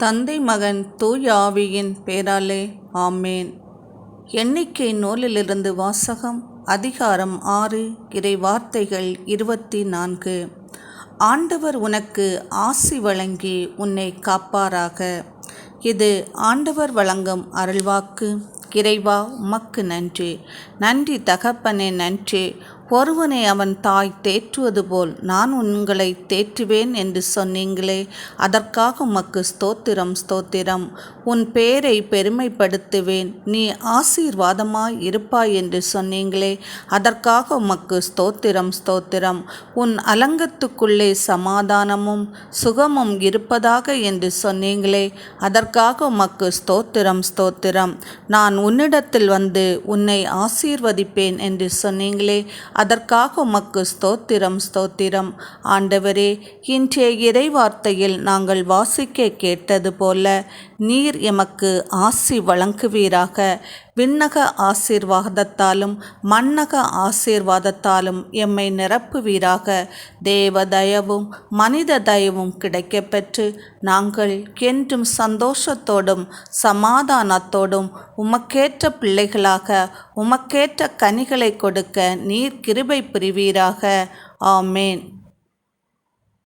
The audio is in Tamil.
தந்தை மகன் தூய ஆவியின் பேராலே ஆமேன். எண்ணிக்கை நூலிலிருந்து வாசகம். அதிகாரம் 6, இறை வார்த்தைகள் 24. ஆண்டவர் உனக்கு ஆசி வழங்கி உன்னை காப்பாராக. இது ஆண்டவர் வழங்கும் அருள்வாக்கு. இறைவா, உமக்கு நன்றி. நன்றி தகப்பனே, நன்றி. ஒருவனை அவன் தாய் தேற்றுவது போல் நான் உங்களை தேற்றுவேன் என்று சொன்னீங்களே, அதற்காக உமக்கு ஸ்தோத்திரம் ஸ்தோத்திரம். உன் பேரை பெருமைப்படுத்துவேன், நீ ஆசீர்வாதமாய் இருப்பாய் என்று சொன்னீங்களே, அதற்காக உமக்கு ஸ்தோத்திரம் ஸ்தோத்திரம். உன் அலங்கத்துக்குள்ளே சமாதானமும் சுகமும் இருப்பதாக என்று சொன்னீங்களே, அதற்காக உமக்கு ஸ்தோத்திரம் ஸ்தோத்திரம். நான் உன்னிடத்தில் வந்து உன்னை ஆசீர்வதிப்பேன் என்று சொன்னீங்களே, அதற்காக உமக்கு ஸ்தோத்திரம் ஸ்தோத்திரம். ஆண்டவரே, இன்றைய இறைவார்த்தையில் நாங்கள் வாசிக்க கேட்டது போல நீர் எமக்கு ஆசி வழங்குவீராக. விண்ணக ஆசீர்வாதத்தாலும் மண்ணக ஆசீர்வாதத்தாலும் எம்மை நிரப்புவீராக. தேவ தயவும் மனித தயவும் கிடைக்கப்பெற்று நாங்கள் என்றும் சந்தோஷத்தோடும் சமாதானத்தோடும் உமக்கேற்ற பிள்ளைகளாக உமக்கேற்ற கனிகளை கொடுக்க நீர் கிருபை புரிவீராக. ஆமேன்.